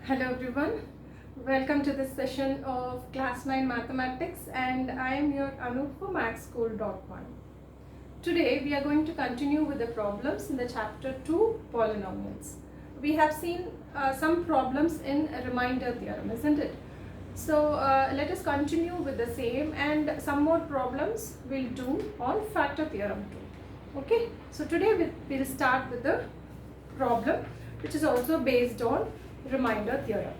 Hello everyone, welcome to this session of class 9 mathematics, and I am your Anu for mathschool.1. Today we are going to continue with the problems in the chapter 2 polynomials. We have seen some problems in a remainder theorem, isn't it? So let us continue with the same, and some more problems we'll do on factor theorem too. Okay, so today we'll start with the problem which is also based on remainder theorem.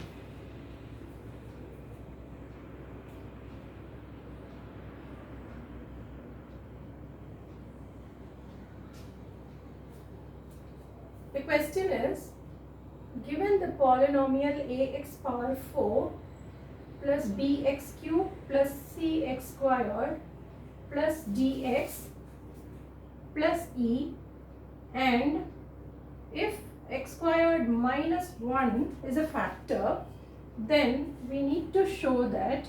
The question is, given the polynomial ax power 4 plus bx cube plus cx squared plus dx plus e, and if x squared minus 1 is a factor, then we need to show that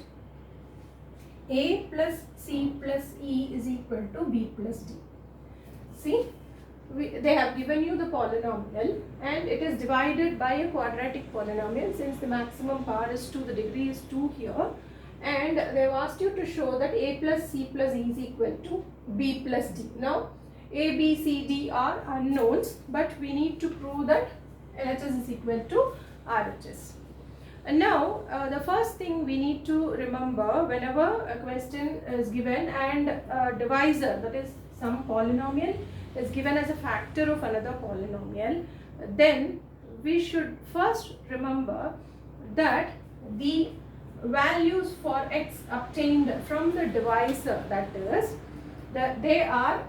a plus c plus e is equal to b plus d. See, they have given you the polynomial and it is divided by a quadratic polynomial, since the maximum power is 2, the degree is 2 here, and they have asked you to show that a plus c plus e is equal to b plus d. Now a, b, c, d are unknowns, but we need to prove that LHS is equal to RHS. And now the first thing we need to remember, whenever a question is given and a divisor, that is some polynomial, is given as a factor of another polynomial, then we should first remember that the values for x obtained from the divisor, that is, that they are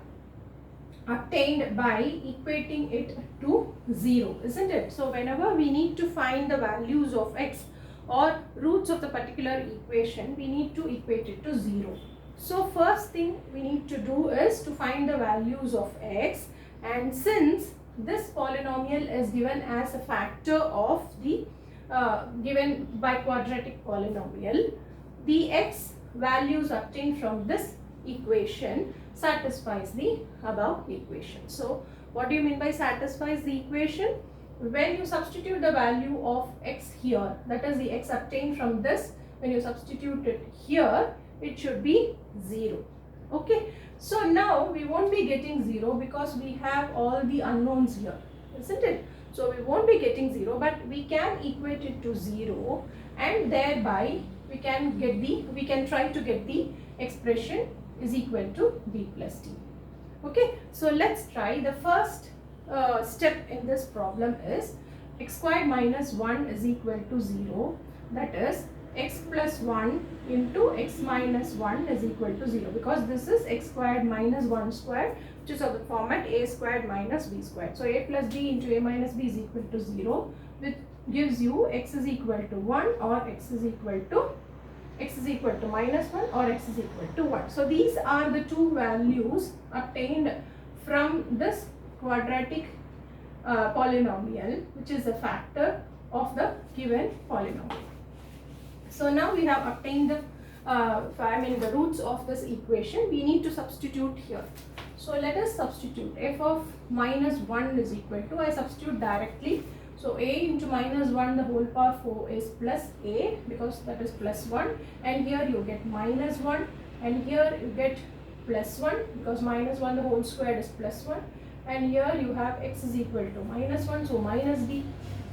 obtained by equating it to 0, isn't it? So whenever we need to find the values of x or roots of the particular equation, we need to equate it to 0. So first thing we need to do is to find the values of x, and since this polynomial is given as a factor of the given by quadratic polynomial, the x values obtained from this equation satisfies the above equation. So what do you mean by satisfies the equation? When you substitute the value of x here, that is the x obtained from this, when you substitute it here, it should be 0. Okay, so now we won't be getting 0 because we have all the unknowns here, isn't it? So we won't be getting 0, but we can equate it to 0, and thereby we can try to get the expression is equal to b plus d. Okay, so let's try. The first step in this problem is x squared minus 1 is equal to 0, that is x plus 1 into x minus 1 is equal to 0, because this is x squared minus 1 squared, which is of the format a squared minus b squared. So a plus b into a minus b is equal to 0, which gives you x is equal to 1 or x is equal to minus 1 or x is equal to 1. So these are the two values obtained from this quadratic polynomial, which is a factor of the given polynomial. So now we have obtained the roots of this equation. We need to substitute here. So let us substitute. F of minus 1 is equal to, I substitute directly. So a into minus 1 the whole power 4 is plus a, because that is plus 1, and here you get minus 1, and here you get plus 1, because minus 1 the whole square is plus 1, and here you have x is equal to minus 1, so minus d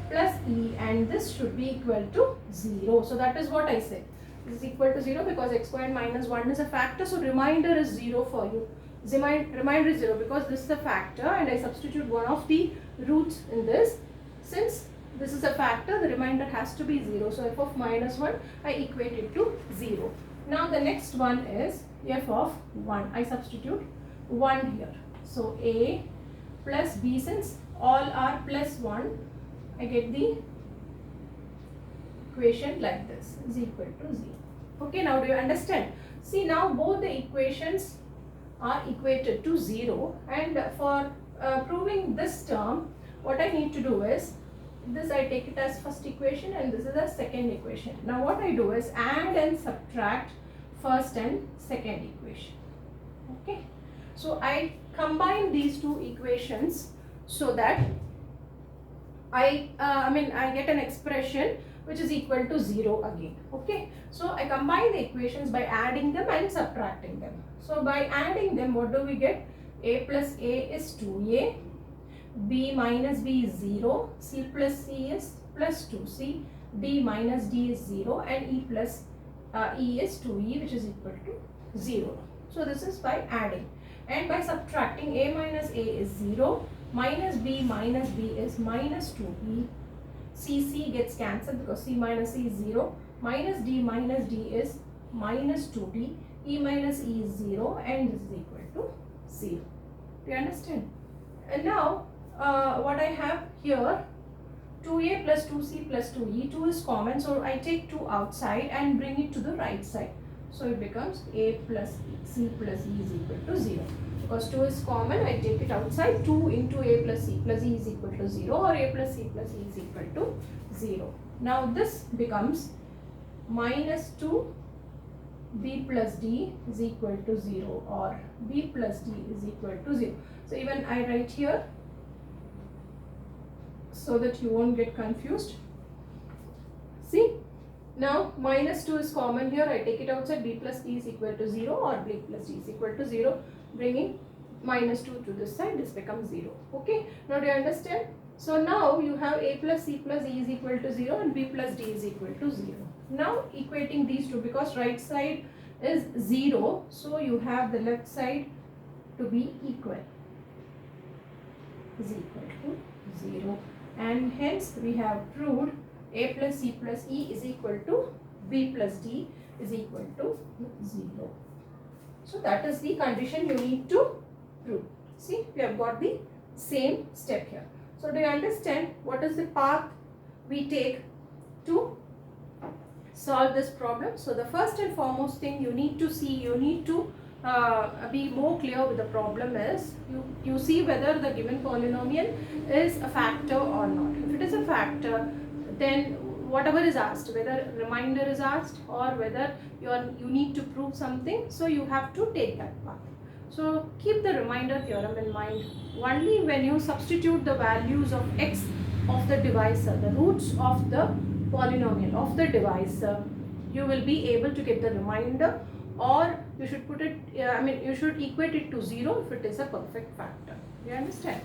plus e, and this should be equal to 0. So that is what I said. This is equal to 0 because x squared minus 1 is a factor, so remainder is 0 for you. Remainder is 0 because this is a factor, and I substitute one of the roots in this. Since this is a factor, the remainder has to be 0. So f of minus 1, I equate it to 0. Now the next one is f of 1. I substitute 1 here. So a plus b, since all are plus 1, I get the equation like this is equal to 0. Okay, now do you understand? See, now both the equations are equated to 0, and for proving this term, what I need to do is, this I take it as first equation and this is the second equation. Now what I do is add and subtract first and second equation. Okay, so I combine these two equations so that I get an expression which is equal to 0 again. Okay, so I combine the equations by adding them and subtracting them. So by adding them, what do we get? A plus A is 2A, B minus B is 0, C plus C is plus 2C, D minus D is 0, and E plus E is 2E, which is equal to 0. So this is by adding. And by subtracting, A minus A is 0, minus B is minus 2E, C gets cancelled because C minus C is 0, minus D is minus 2D, E minus E is 0, and this is equal to 0. Do you understand? And now what I have here, 2A plus 2C plus 2E, 2 is common, so I take 2 outside and bring it to the right side. So it becomes A plus C plus E is equal to 0. Because 2 is common, I take it outside. 2 into A plus C plus E is equal to 0, or A plus C plus E is equal to 0. Now this becomes minus 2 B plus D is equal to 0, or B plus D is equal to 0. So even I write here so that you won't get confused. See, now minus 2 is common here, I take it outside. B plus D is equal to 0, or B plus D is equal to 0. Bringing minus 2 to this side, this becomes 0. Okay, now do you understand? So now you have A plus C plus E is equal to 0 and B plus D is equal to 0. Now equating these two, because right side is 0, so you have the left side to be equal, is equal to 0, and hence we have proved A plus C plus E is equal to B plus D is equal to 0. So that is the condition you need to prove. See, we have got the same step here. So do you understand what is the path we take to solve this problem? So the first and foremost thing you need to see, you need to be more clear with the problem is, you see whether the given polynomial is a factor or not. If it is a factor, then whatever is asked, whether remainder is asked or whether you need to prove something, so you have to take that path. So keep the remainder theorem in mind. Only when you substitute the values of x of the divisor, the roots of the polynomial of the divisor, you will be able to get the remainder, or you should put it, you should equate it to 0 if it is a perfect factor. You understand?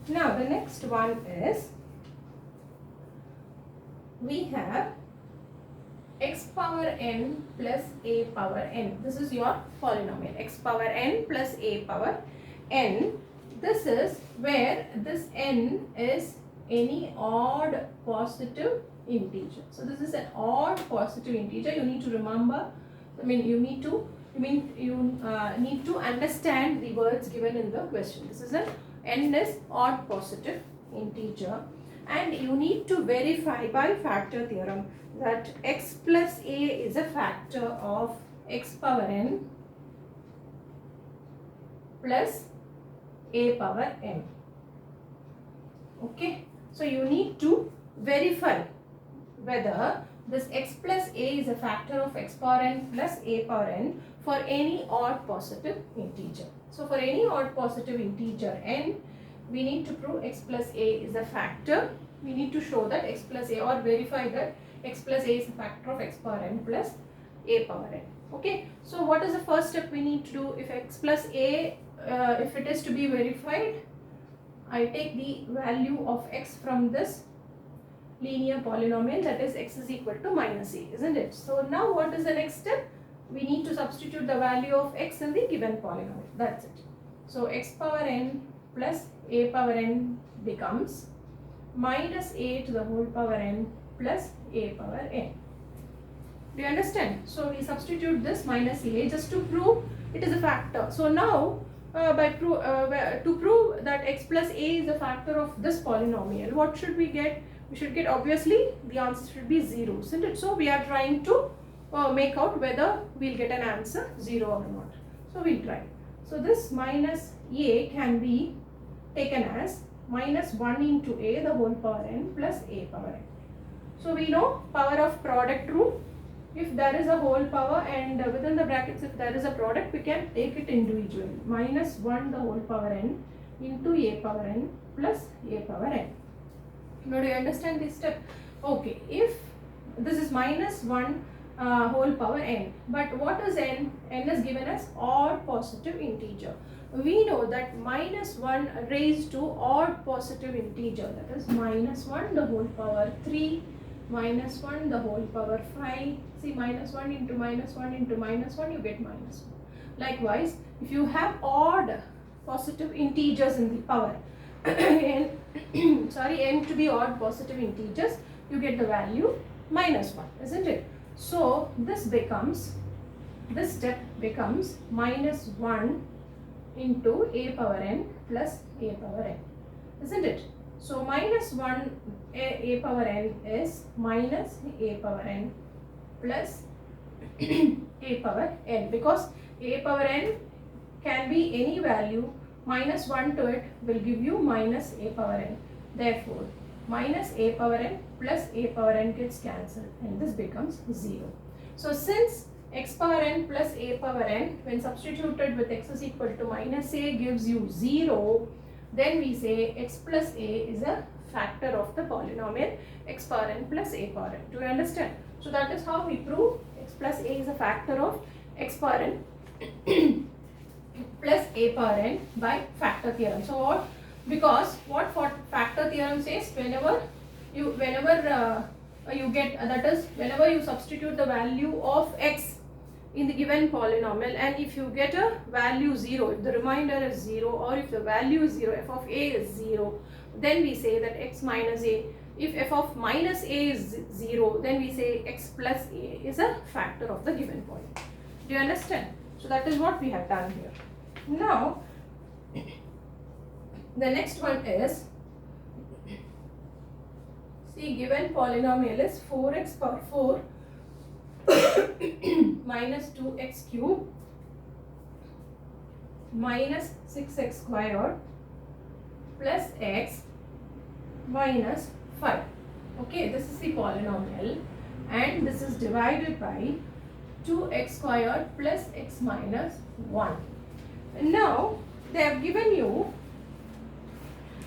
Now the next one is, we have x power n plus a power n. This is your polynomial, x power n plus a power n. This is where this n is any odd positive integer. So this is an odd positive integer. You need to remember, you need to understand the words given in the question. This is an n is odd positive integer, and you need to verify by factor theorem that x plus a is a factor of x power n plus a power n. Okay, so you need to verify whether this x plus a is a factor of x power n plus a power n for any odd positive integer. So for any odd positive integer n, we need to prove x plus a is a factor. We need to show that x plus a, or verify that x plus a is a factor of x power n plus a power n. Okay, so what is the first step we need to do? If x plus a, if it is to be verified, I take the value of x from this linear polynomial, that is x is equal to minus a, isn't it? So now what is the next step? We need to substitute the value of x in the given polynomial. That's it. So x power n plus a power n becomes minus a to the whole power n plus a power n. Do you understand? So we substitute this minus a just to prove it is a factor. So now to prove that x plus a is a factor of this polynomial, what should we get? We should get, obviously the answer should be 0, isn't it? So we are trying to make out whether we'll get an answer 0 or not. So we'll try. So this minus a can be taken as minus 1 into a the whole power n plus a power n. So we know power of product rule. If there is a whole power, and within the brackets if there is a product, we can take it individually. Minus 1 the whole power n into a power n plus a power n. Now do you understand this step? Okay, if this is minus 1 whole power n, but what is n? N is given as odd positive integer. We know that minus 1 raised to odd positive integer, that is minus 1 the whole power 3, minus 1 the whole power 5. See, minus 1 into minus 1 into minus 1, you get minus 1. Likewise, if you have odd positive integers in the power, n, n to be odd positive integers, you get the value minus 1, isn't it? So this step becomes minus 1 into a power n plus a power n, isn't it? So minus 1 a power n is minus a power n plus a power n, because a power n can be any value. Minus 1 to it will give you minus a power n. Therefore, minus a power n plus a power n gets cancelled and this becomes 0. So since x power n plus a power n, when substituted with x is equal to minus a, gives you 0, then we say x plus a is a factor of the polynomial x power n plus a power n. Do you understand? So that is how we prove x plus a is a factor of x power n plus a power n by factor theorem. So what? Because what factor theorem says, whenever you get, that is whenever you substitute the value of x in the given polynomial, and if you get a value 0, if the remainder is 0, or if the value is 0, f of a is 0, then we say that x minus a. If f of minus a is 0, then we say x plus a is a factor of the given point. Do you understand? So that is what we have done here. Now the next one is, see, given polynomial is 4x power 4 minus 2x cube minus 6x squared plus x minus 5. Okay, this is the polynomial and this is divided by 2x squared plus x minus 1. And now they have given you,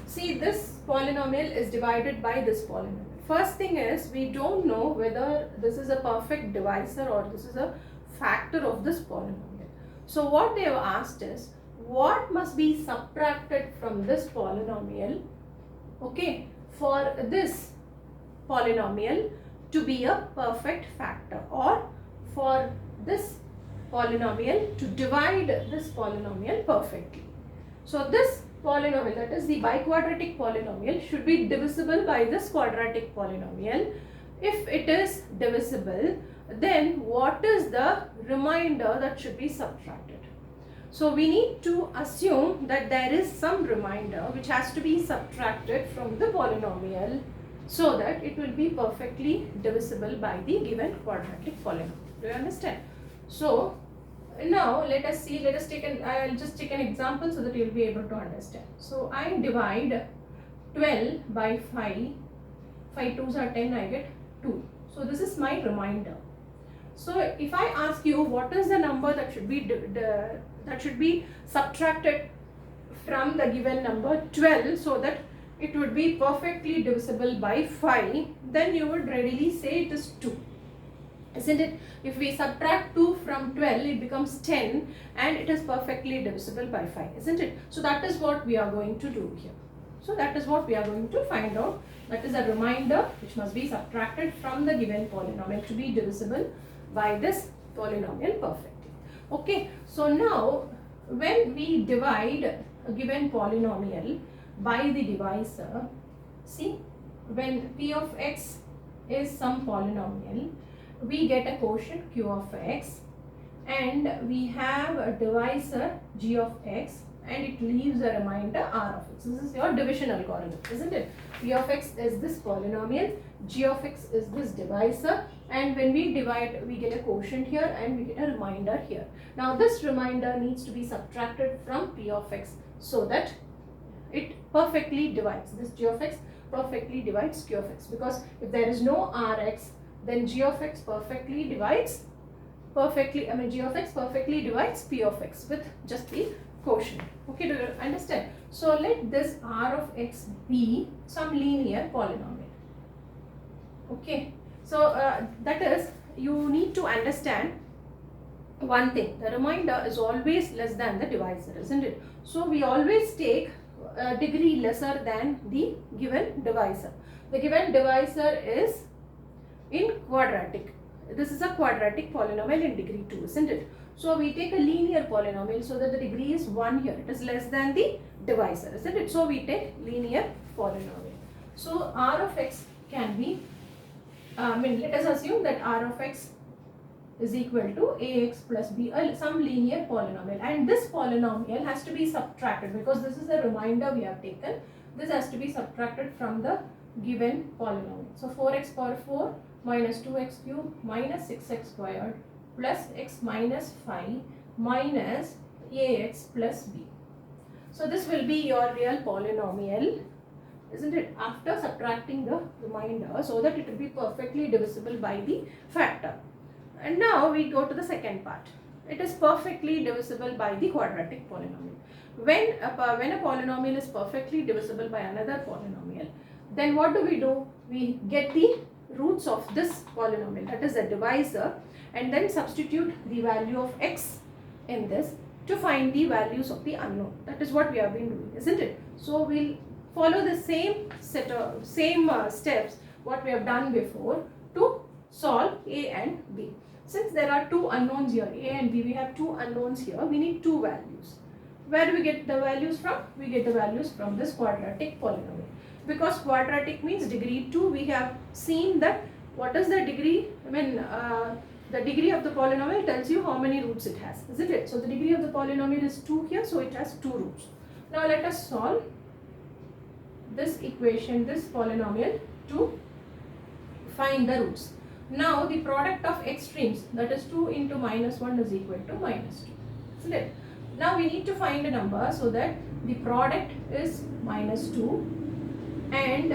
see, this polynomial is divided by this polynomial. First thing is, we don't know whether this is a perfect divisor or this is a factor of this polynomial. So what they have asked is, what must be subtracted from this polynomial, okay, for this polynomial to be a perfect factor, or for this polynomial to divide this polynomial perfectly. So this polynomial, that is the biquadratic polynomial, should be divisible by this quadratic polynomial. If it is divisible, then what is the remainder that should be subtracted? So we need to assume that there is some remainder which has to be subtracted from the polynomial so that it will be perfectly divisible by the given quadratic polynomial. Do you understand? So now let us see, I'll just take an example so that you will be able to understand. So I divide 12 by 5, 5 2s are 10, I get 2. So this is my remainder. So if I ask you what is the number that should be subtracted from the given number 12 so that it would be perfectly divisible by 5, then you would readily say it is 2. Isn't it? If we subtract 2 from 12, it becomes 10 and it is perfectly divisible by 5, isn't it? So that is what we are going to do here. So that is what we are going to find out. That is a remainder which must be subtracted from the given polynomial to be divisible by this polynomial perfectly. Okay, so now when we divide a given polynomial by the divisor, see, when p of x is some polynomial, we get a quotient q of x and we have a divisor g of x and it leaves a remainder r of x. This is your division algorithm, isn't it? P of x is this polynomial, g of x is this divisor, and when we divide we get a quotient here and we get a remainder here. Now this remainder needs to be subtracted from p of x so that it perfectly divides, this g of x perfectly divides q of x, because if there is no rx, then g of x perfectly divides g of x perfectly divides p of x with just the quotient. Okay, do you understand? So let this r of x be some linear polynomial. Okay, so that is, you need to understand one thing: the remainder is always less than the divisor, isn't it? So we always take a degree lesser than the given divisor. The given divisor is in quadratic. This is a quadratic polynomial in degree 2, isn't it? So we take a linear polynomial so that the degree is 1 here. It is less than the divisor, isn't it? So we take linear polynomial. So r of x can be, let us assume that r of x is equal to ax plus b, some linear polynomial, and this polynomial has to be subtracted because this is the remainder we have taken. This has to be subtracted from the given polynomial. So 4x power 4 minus 2x cube minus 6x squared plus x minus 5 minus ax plus b. So this will be your real polynomial, isn't it, after subtracting the remainder, so that it will be perfectly divisible by the factor. And now we go to the second part. It is perfectly divisible by the quadratic polynomial. When a polynomial is perfectly divisible by another polynomial, then what do? We get the roots of this polynomial, that is the divisor, and then substitute the value of x in this to find the values of the unknown. That is what we have been doing, isn't it? So we'll follow the same steps what we have done before to solve a and b. Since there are two unknowns here, a and b, we have two unknowns here, we need two values. Where do we get the values from? We get the values from this quadratic polynomial. Because quadratic means degree 2, we have seen that what is the degree, the degree of the polynomial tells you how many roots it has, isn't it? So the degree of the polynomial is 2 here, so it has 2 roots. Now let us solve this equation, this polynomial, to find the roots. Now the product of extremes, that is 2 into minus 1 is equal to minus 2, isn't it? Now we need to find a number so that the product is minus 2, and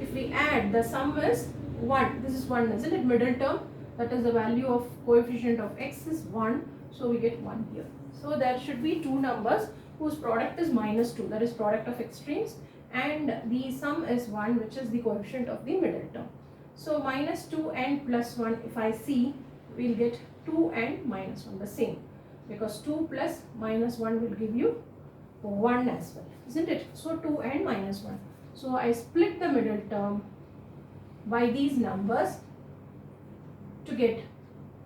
if we add, the sum is 1. This is 1, isn't it? Middle term, that is the value of coefficient of x is 1, so we get 1 here. So there should be two numbers whose product is minus 2, that is product of extremes, and the sum is 1, which is the coefficient of the middle term. So minus 2 and plus 1, if I see, we'll get 2 and minus 1, the same, because 2 plus minus 1 will give you 1 as well, isn't it? So 2 and minus 1. So I split the middle term by these numbers to get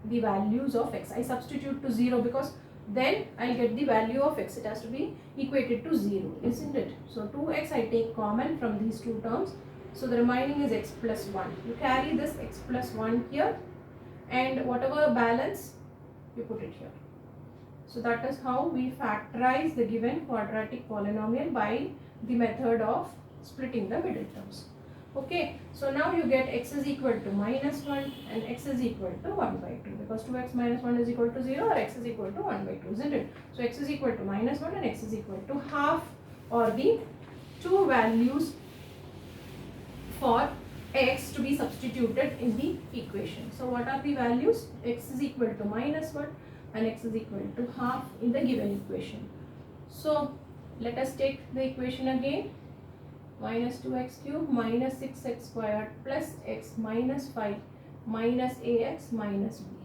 the values of x. I substitute to 0 because then I get the value of x. It has to be equated to 0, isn't it? So 2x I take common from these two terms. So the remaining is x plus 1. You carry this x plus 1 here, and whatever balance, you put it here. So that is how we factorize the given quadratic polynomial by the method of splitting the middle terms. Okay, so now you get x is equal to minus 1 and x is equal to 1 by 2, because 2x minus 1 is equal to 0 or x is equal to 1 by 2, isn't it? So x is equal to minus 1 and x is equal to half, or the two values for x to be substituted in the equation. So what are the values? X is equal to minus 1 and x is equal to half in the given equation. So let us take the equation again. Minus 2x cube minus 6x squared plus x minus 5 minus ax minus b.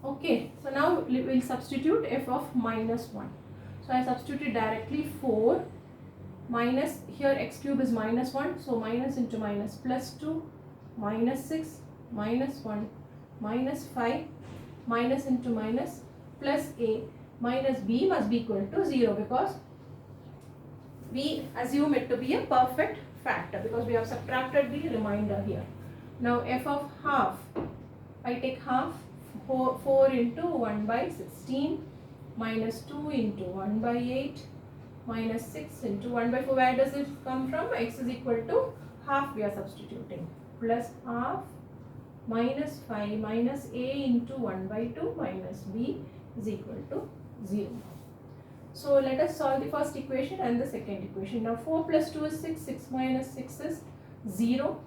Okay, so now we will substitute f of minus 1. So I substituted directly 4 minus, here x cube is minus 1, so minus into minus plus 2 minus 6 minus 1 minus 5 minus into minus plus a minus b must be equal to 0, because we assume it to be a perfect factor because we have subtracted the remainder here. Now f of half, I take half, 4 into 1 by 16 minus 2 into 1 by 8 minus 6 into 1 by 4. Where does it come from? X is equal to half, we are substituting, plus half minus 5 minus a into 1 by 2 minus b is equal to 0. So let us solve the first equation and the second equation. Now 4 plus 2 is 6, 6 minus 6 is 0,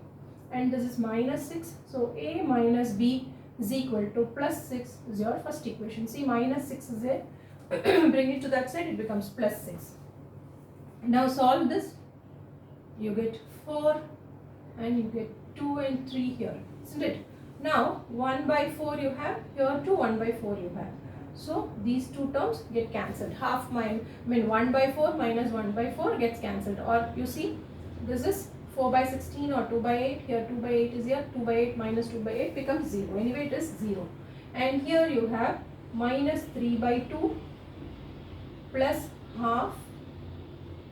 and this is minus 6. So a minus b is equal to plus 6 is your first equation. See, minus 6 is there. Bring it to that side, it becomes plus 6. Now solve this. You get 4 and you get 2 and 3 here, isn't it? Now 1 by 4 you have, here too 1 by 4 you have. So these two terms get cancelled. 1 by 4 minus 1 by 4 gets cancelled. Or you see, this is 4 by 16 or 2 by 8. Here 2 by 8 is here. 2 by 8 minus 2 by 8 becomes 0. Anyway, it is 0. And here you have minus 3 by 2 plus half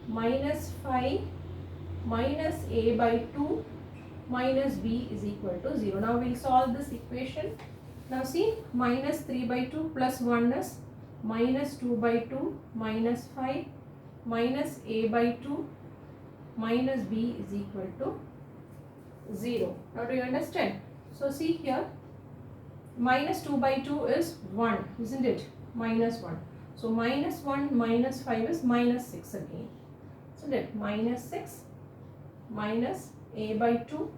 minus 5 minus a by 2 minus b is equal to 0. Now we will solve this equation. Now see, minus 3 by 2 plus 1 is minus 2 by 2 minus 5 minus a by 2 minus b is equal to 0. Now do you understand? So see here, minus 2 by 2 is 1, isn't it? Minus 1. So minus 1 minus 5 is minus 6 again. Isn't it? Minus 6 minus a by 2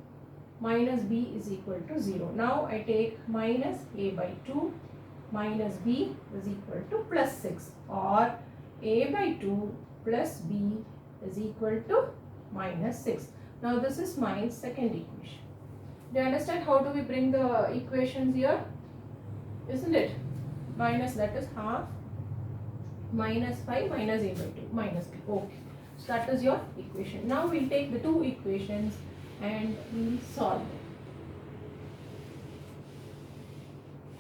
minus b is equal to 0. Now I take minus a by 2 minus b is equal to plus 6, or a by 2 plus b is equal to minus 6. Now this is my second equation. Do you understand how do we bring the equations here? Isn't it? Minus, that is half minus 5 minus a by 2 minus b. Okay. So that is your equation. Now we will take the two equations and we will solve them,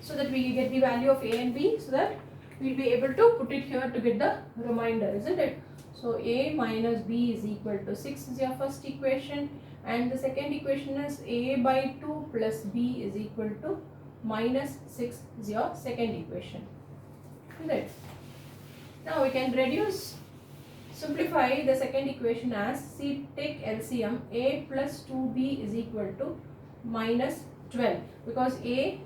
so that we get the value of a and b, so that we will be able to put it here to get the remainder, isn't it? So a minus b is equal to 6 is your first equation, and the second equation is a by 2 plus b is equal to minus 6 is your second equation. Right. Now we can simplify the second equation as, see, take LCM, a plus 2b is equal to minus 12, because a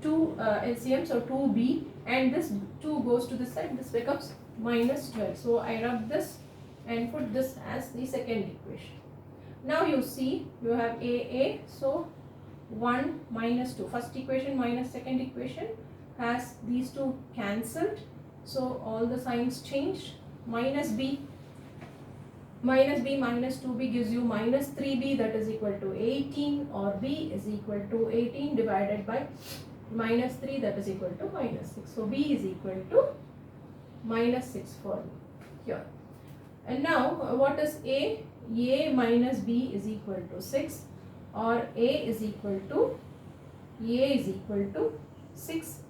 2 LCM, so 2b, and this 2 goes to this side, this becomes minus 12. So I rub this and put this as the second equation. Now you see, you have a, so 1 minus 2, first equation minus second equation has these two cancelled, so all the signs changed. Minus b minus 2b gives you minus 3b, that is equal to 18, or b is equal to 18 divided by minus 3, that is equal to minus 6. So b is equal to minus 6 for me here. And now what is a? A minus b is equal to 6, or a is equal to 6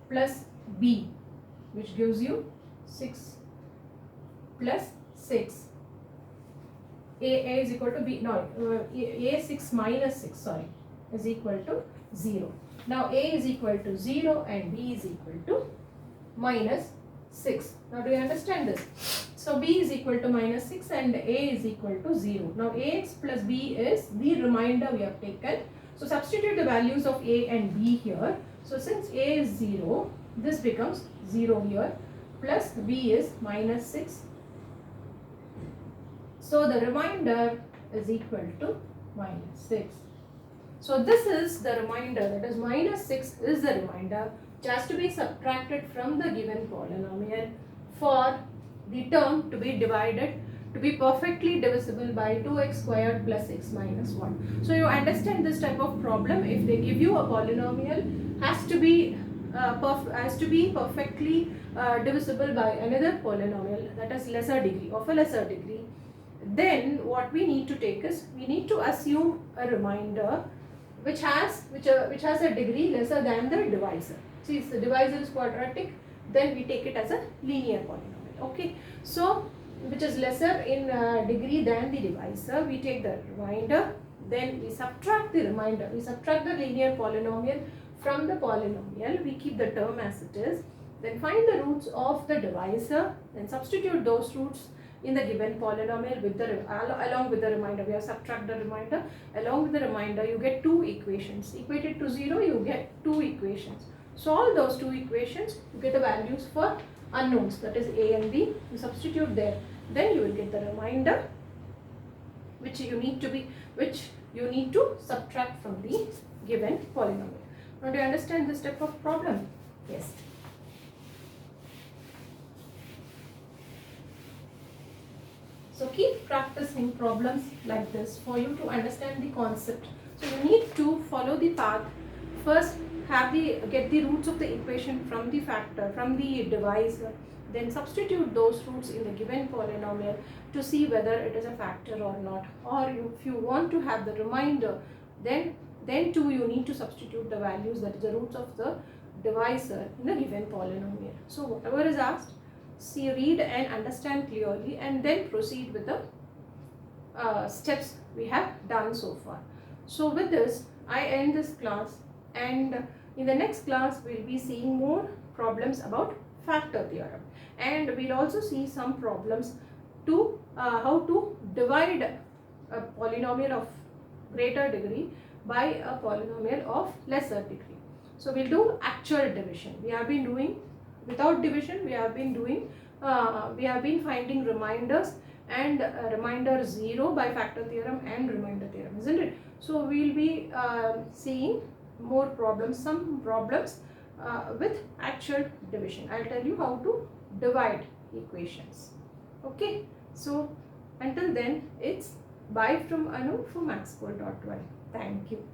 plus b, which gives you 6 plus 6. A is equal to b, no, a 6 minus 6, sorry, is equal to 0. Now a is equal to 0 and b is equal to minus 6. Now do you understand this? So b is equal to minus 6 and a is equal to 0. Now ax plus b is the remainder we have taken. So substitute the values of a and b here. So since a is 0, this becomes 0 here, plus b is minus 6. So the remainder is equal to minus 6. So this is the remainder, that is minus 6 is the remainder which has to be subtracted from the given polynomial for the term to be divided, to be perfectly divisible by 2x squared plus x minus 1. So you understand this type of problem. If they give you a polynomial has to be perfectly divisible by another polynomial, that is lesser degree, of a lesser degree, then what we need to take is, we need to assume a remainder which has a degree lesser than the divisor. See, if the divisor is quadratic, then we take it as a linear polynomial. Okay, so which is lesser in degree than the divisor, we take the remainder, then we subtract the remainder, we subtract the linear polynomial from the polynomial, we keep the term as it is, then find the roots of the divisor, then substitute those roots in the given polynomial with the along with the remainder. We have subtract the remainder, along with the remainder you get two equations, equated to 0 you get two equations. Solve those two equations, you get the values for unknowns, that is a and b, you substitute there, then you will get the remainder which you need to subtract from the given polynomial. Now do you understand this type of problem? Yes. So keep practicing problems like this for you to understand the concept. So you need to follow the path. First get the roots of the equation from the factor, from the divisor. Then substitute those roots in the given polynomial to see whether it is a factor or not. Or if you want to have the remainder, then too you need to substitute the values, that is the roots of the divisor in the given polynomial. So whatever is asked, see, read and understand clearly, and then proceed with the steps we have done so far. So with this I end this class, and in the next class we'll be seeing more problems about factor theorem, and we'll also see some problems to how to divide a polynomial of greater degree by a polynomial of lesser degree. So we'll do actual division. We have been doing without division. We have been finding reminders, and remainder 0 by factor theorem and remainder theorem, isn't it? So we'll be seeing more problems, some problems with actual division. I'll tell you how to divide equations. Okay, so until then, it's bye from Anu from maxpol.1. Thank you.